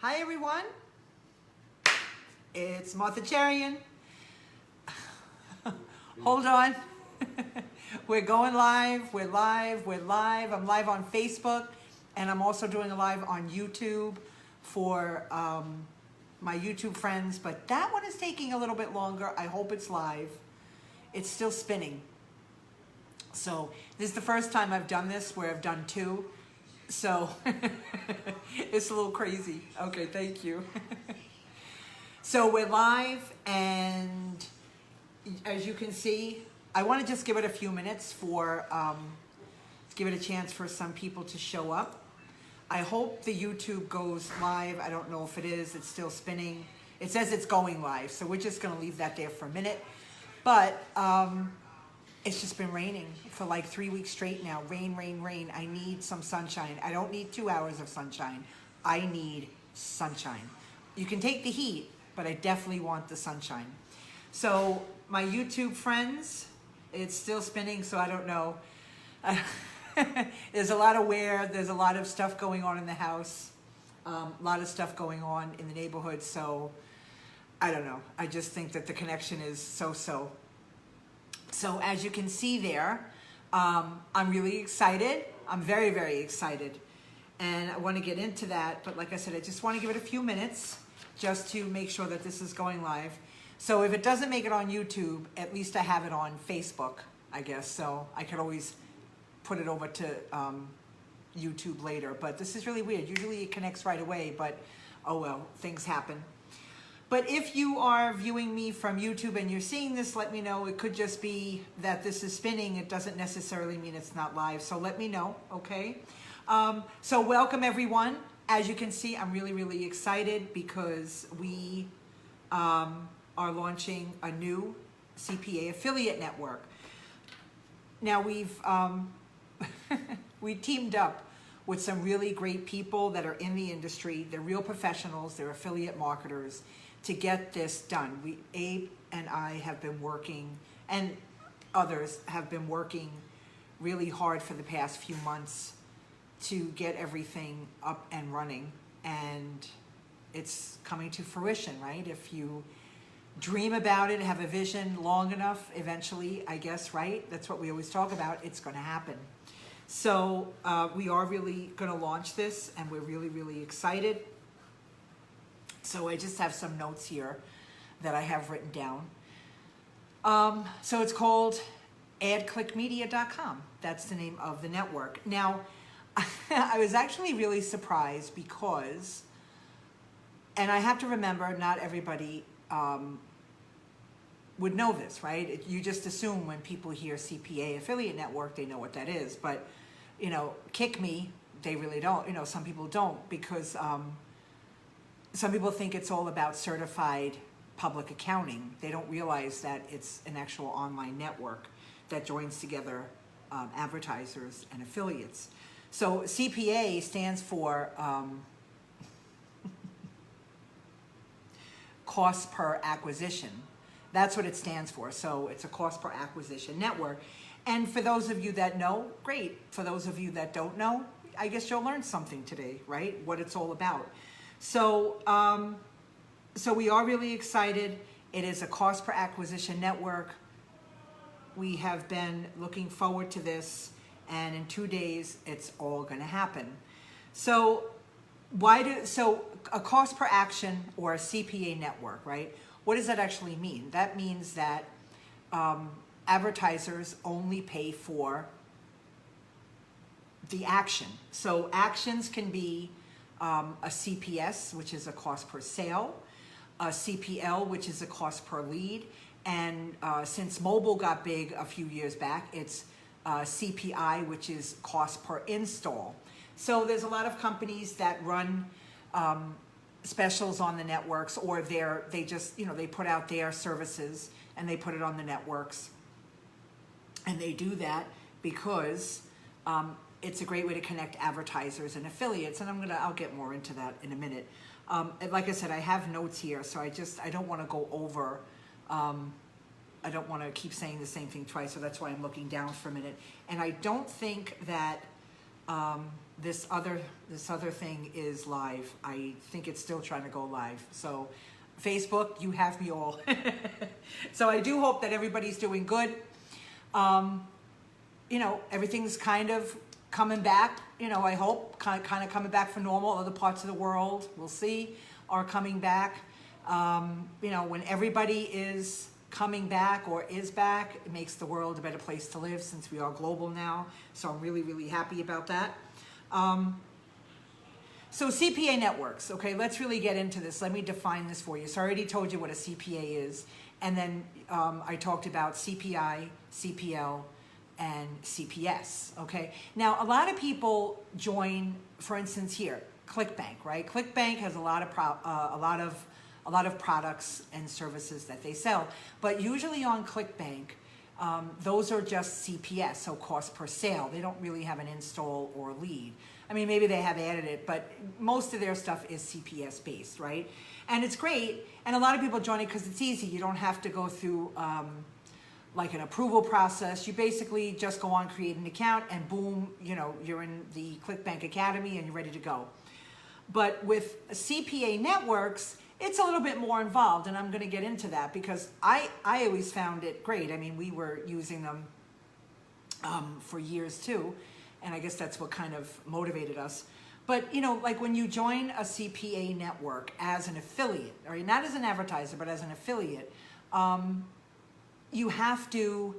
Hi everyone, it's Martha Cherian. Hold on. We're going live, we're live. I'm live on Facebook, and I'm also doing a live on YouTube for my YouTube friends, but that one is taking a little bit longer. I hope it's live. It's still spinning. So this is the first time I've done this where I've done two. So it's a little crazy. Okay, thank you. So we're live, and as you can see, I want to just give it a few minutes for, give it a chance for some people to show up. I hope the YouTube goes live. I don't know if it is. It's still spinning. It says it's going live, so we're just going to leave that there for a minute. But it's just been raining for like 3 weeks straight now. Rain, rain, rain. I need some sunshine. I don't need 2 hours of sunshine. I need sunshine. You can take the heat, but I definitely want the sunshine. So my YouTube friends, it's still spinning, so I don't know. There's a lot of wear. There's a lot of stuff going on in the house. A lot of stuff going on in the neighborhood. So I don't know. I just think that the connection is so-so. So as you can see there, I'm really excited. I'm very, very excited. And I want to get into that. But like I said, I just want to give it a few minutes just to make sure that this is going live. So if it doesn't make it on YouTube, at least I have it on Facebook, I guess. So I could always put it over to YouTube later. But this is really weird. Usually it connects right away, but oh well, things happen. But if you are viewing me from YouTube and you're seeing this, let me know. It could just be that this is spinning. It doesn't necessarily mean it's not live. So let me know, okay? So welcome everyone. As you can see, I'm really, really excited because we are launching a new CPA affiliate network. Now we've we teamed up with some really great people that are in the industry. They're real professionals. They're affiliate marketers to get this done. Abe and I have been working, and others have been working really hard for the past few months to get everything up and running, and it's coming to fruition, right? If you dream about it, have a vision long enough, eventually, I guess, right? That's what we always talk about. It's going to happen. So we are really going to launch this, and we're really, really excited. So I just have some notes here that I have written down. So it's called Adclickmedia.com. That's the name of the network. Now, I was actually really surprised because, and I have to remember, not everybody would know this, right? You just assume when people hear CPA affiliate network, they know what that is. But, you know, Kick Me, they really don't. You know, some people don't, because some people think it's all about certified public accounting. They don't realize that it's an actual online network that joins together advertisers and affiliates. So CPA stands for cost per acquisition. That's what it stands for. So it's a cost per acquisition network. And for those of you that know, great. For those of you that don't know, I guess you'll learn something today, right? What it's all about. So, so we are really excited. It is a cost per acquisition network. We have been looking forward to this, and in 2 days, it's all going to happen. So so a cost per action, or a CPA network, right? What does that actually mean? That means that advertisers only pay for the action. So actions can be a CPS, which is a cost per sale, a CPL, which is a cost per lead, and since mobile got big a few years back, it's CPI, which is cost per install. So there's a lot of companies that run specials on the networks, or they just, you know, they put out their services and they put it on the networks, and they do that because it's a great way to connect advertisers and affiliates, and I'll get more into that in a minute. Like I said, I have notes here, so I don't want to go over. I don't want to keep saying the same thing twice, so that's why I'm looking down for a minute. And I don't think that this other thing is live. I think it's still trying to go live. So Facebook, you have me all. So I do hope that everybody's doing good. You know, everything's kind of coming back, you know, I hope, kind of coming back for normal. Other parts of the world, we'll see, are coming back. You know, when everybody is coming back or is back, it makes the world a better place to live since we are global now. So I'm really, really happy about that. So CPA networks, okay, let's really get into this. Let me define this for you. So I already told you what a CPA is. And then I talked about CPI, CPL, and CPS, okay? Now, a lot of people join, for instance, here, ClickBank, right? ClickBank has a lot of products and services that they sell, but usually on ClickBank, those are just CPS, so cost per sale. They don't really have an install or lead. I mean, maybe they have added it, but most of their stuff is CPS based, right? And it's great, and a lot of people join it because it's easy. You don't have to go through like an approval process. You basically just go on, create an account, and boom, you know, you're in the ClickBank Academy and you're ready to go. But with CPA networks, it's a little bit more involved, and I'm going to get into that because I always found it great. I mean, we were using them for years too, and I guess that's what kind of motivated us. But, you know, like when you join a CPA network as an affiliate, or not as an advertiser, but as an affiliate, you have to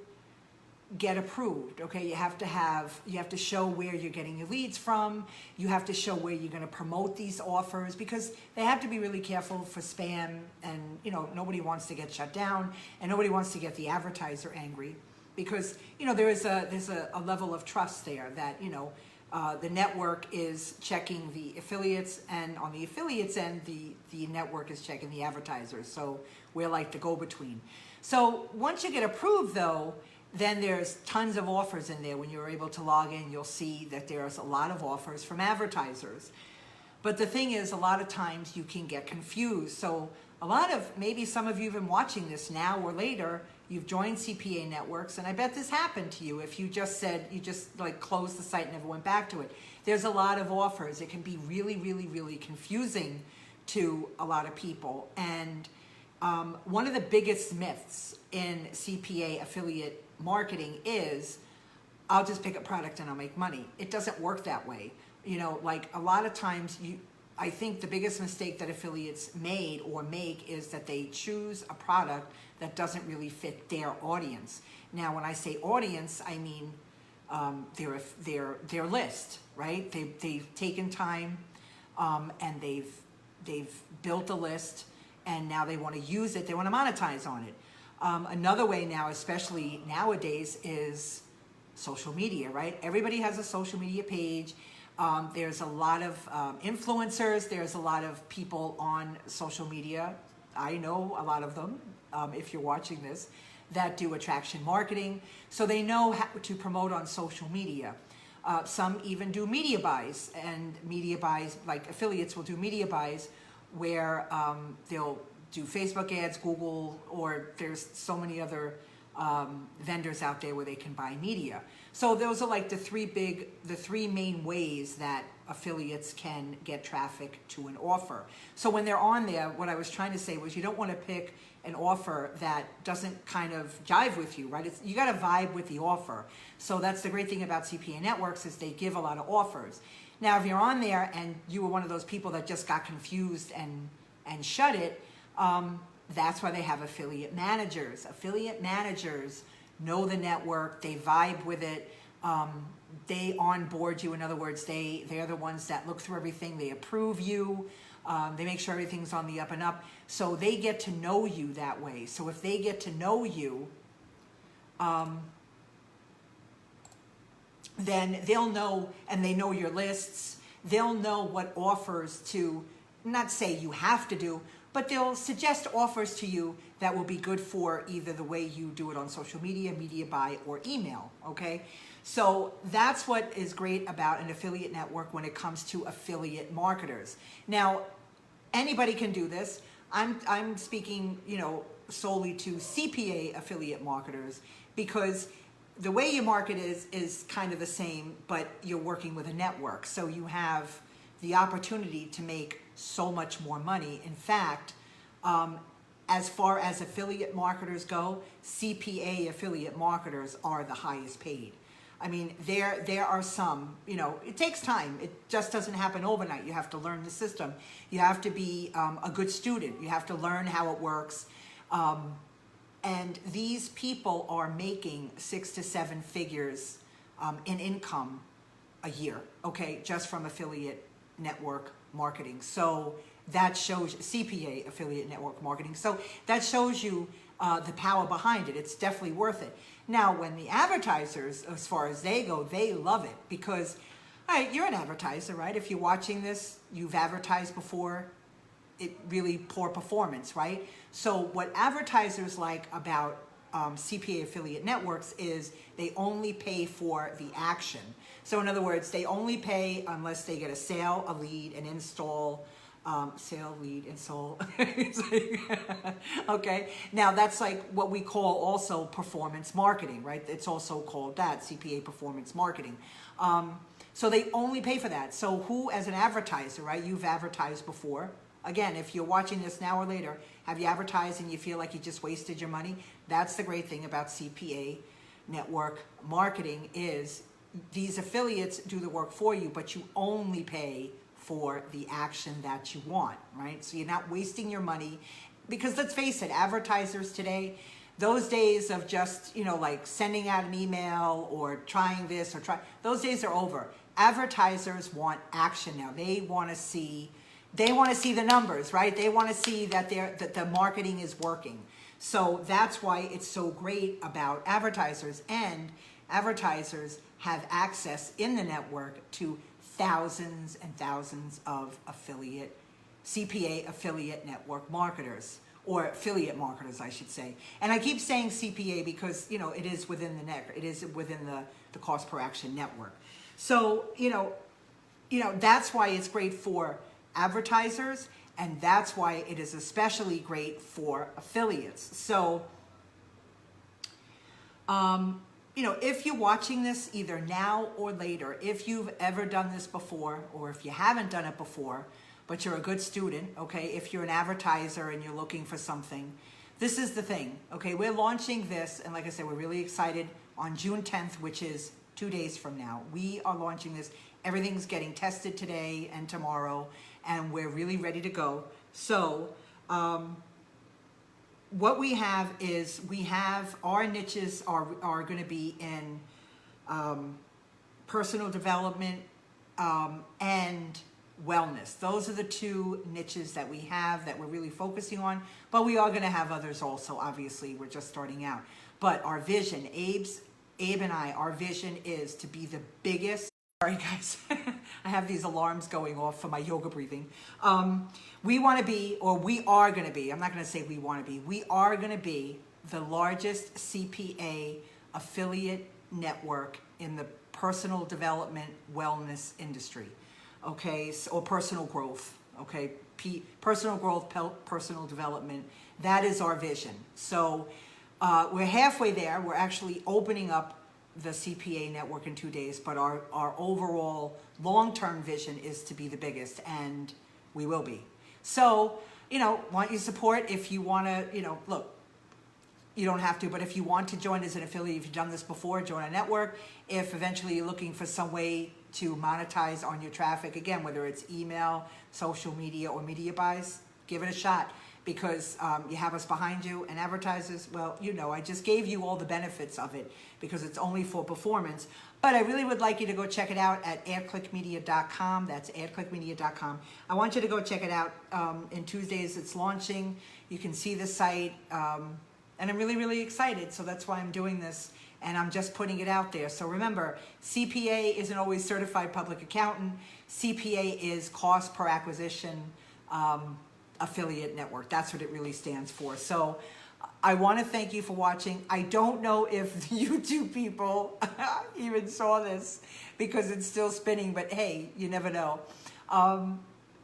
get approved, okay? You have to show where you're getting your leads from. You have to show where you're going to promote these offers, because they have to be really careful for spam, and, you know, nobody wants to get shut down, and nobody wants to get the advertiser angry, because, you know, there's a level of trust there that, you know, the network is checking the affiliates, and on the affiliates end, the network is checking the advertisers. So we're like the go-between. So once you get approved, though, then there's tons of offers in there. When you're able to log in, you'll see that there's a lot of offers from advertisers. But the thing is, a lot of times you can get confused. So maybe some of you have been watching this now or later, you've joined CPA networks, and I bet this happened to you if you just like closed the site and never went back to it. There's a lot of offers. It can be really, really, really confusing to a lot of people. And one of the biggest myths in CPA affiliate marketing is, I'll just pick a product and I'll make money. It doesn't work that way. You know, like a lot of times I think the biggest mistake that affiliates make is that they choose a product that doesn't really fit their audience. Now, when I say audience, I mean their list, right? They've taken time and they've built a list, and now they want to use it. They want to monetize on it. Another way now, especially nowadays, is social media, right? Everybody has a social media page. There's a lot of influencers. There's a lot of people on social media. I know a lot of them, if you're watching this, that do attraction marketing. So they know how to promote on social media. Some even do media buys, and media buys, like affiliates will do media buys where they'll do Facebook ads, Google, or there's so many other vendors out there where they can buy media. So those are like the three main ways that affiliates can get traffic to an offer. So when they're on there, what I was trying to say was, you don't want to pick an offer that doesn't kind of jive with you, right? You got to vibe with the offer. So that's the great thing about CPA networks, is they give a lot of offers. Now, if you're on there and you were one of those people that just got confused and shut it, that's why they have affiliate managers. Affiliate managers know the network, they vibe with it, they onboard you. In other words, they're the ones that look through everything, they approve you, they make sure everything's on the up and up. So they get to know you that way. So if they get to know you, then they'll know, and they know your lists, they'll know what offers to, not say you have to do, but they'll suggest offers to you that will be good for either the way you do it on social media, media buy, or email, okay? So that's what is great about an affiliate network when it comes to affiliate marketers. Now, anybody can do this. I'm speaking, you know, solely to CPA affiliate marketers, because the way you market is kind of the same, but you're working with a network. So you have the opportunity to make so much more money. In fact, as far as affiliate marketers go, CPA affiliate marketers are the highest paid. I mean, there are some, you know, it takes time. It just doesn't happen overnight. You have to learn the system. You have to be a good student. You have to learn how it works. And these people are making 6 to 7 figures in income a year, okay, just from affiliate network marketing. So that shows CPA affiliate network marketing. So that shows you the power behind it. It's definitely worth it. Now, when the advertisers, as far as they go, they love it because, all right, you're an advertiser, right? If you're watching this, you've advertised before. It really poor performance, right? So what advertisers like about CPA affiliate networks is they only pay for the action. So in other words, they only pay unless they get a sale, a lead, an install, sale, lead, install. Okay, now that's like what we call also performance marketing, right? It's also called that, CPA performance marketing. So they only pay for that. So who, as an advertiser, right? You've advertised before. Again, if you're watching this now or later, have you advertised and you feel like you just wasted your money? That's the great thing about CPA network marketing is these affiliates do the work for you, but you only pay for the action that you want, right? So you're not wasting your money because let's face it, advertisers today, those days of just, you know, like sending out an email or trying this or those days are over. Advertisers want action now. They want to see the numbers, right? They want to see that the marketing is working. So that's why it's so great about advertisers, and advertisers have access in the network to thousands and thousands of CPA affiliate network marketers, or affiliate marketers, I should say. And I keep saying CPA because, you know, it is within the network. It is within the cost per action network. So, you know, that's why it's great for advertisers, and that's why it is especially great for affiliates. So, you know, if you're watching this either now or later, if you've ever done this before, or if you haven't done it before, but you're a good student, okay, if you're an advertiser and you're looking for something, this is the thing, okay? We're launching this, and like I said, we're really excited on June 10th, which is 2 days from now. We are launching this. Everything's getting tested today and tomorrow, and we're really ready to go. So what we have is our niches are going to be in personal development and wellness. Those are the 2 niches that we have that we're really focusing on, but we are going to have others also. Obviously, we're just starting out. But our vision, Abe and I, our vision is to be the biggest. Sorry guys, I have these alarms going off for my yoga breathing. We want to be, or we are going to be, I'm not going to say we want to be, we are going to be the largest CPA affiliate network in the personal development wellness industry, okay, or personal growth, okay, personal growth, personal development, that is our vision. So we're halfway there. We're actually opening up the CPA network in 2 days, but our overall long-term vision is to be the biggest, and we will be. So, you know, want your support if you want to, you know, look, you don't have to, but if you want to join as an affiliate, if you've done this before, join a network. If eventually you're looking for some way to monetize on your traffic, again, whether it's email, social media, or media buys, give it a shot. Because you have us behind you, and advertisers, well, you know, I just gave you all the benefits of it because it's only for performance. But I really would like you to go check it out at adclickmedia.com. That's adclickmedia.com. I want you to go check it out. In Tuesdays, it's launching. You can see the site. And I'm really, really excited. So that's why I'm doing this. And I'm just putting it out there. So remember, CPA isn't always certified public accountant. CPA is cost per acquisition affiliate network. That's what it really stands for. So I want to thank you for watching. I don't know if YouTube people even saw this because it's still spinning, but hey, you never know.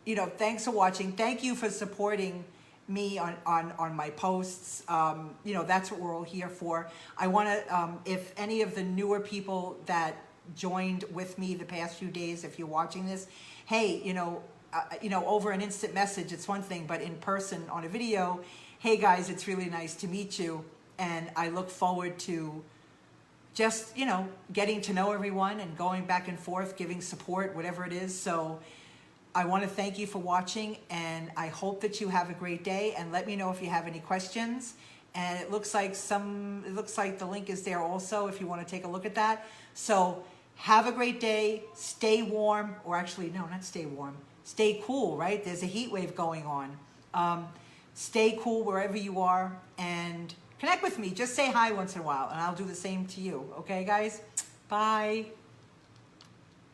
You know, thanks for watching. Thank you for supporting me on my posts. You know, that's what we're all here for. I want to, if any of the newer people that joined with me the past few days, if you're watching this, hey, you know, over an instant message, it's one thing, but in person on a video, hey guys, it's really nice to meet you. And I look forward to just, you know, getting to know everyone and going back and forth, giving support, whatever it is. So I want to thank you for watching, and I hope that you have a great day, and let me know if you have any questions. And it looks like the link is there also if you want to take a look at that. So have a great day, stay warm, or actually, no, not stay warm, stay cool, right? There's a heat wave going on. Stay cool wherever you are, and connect with me. Just say hi once in a while, and I'll do the same to you. Okay, guys? Bye.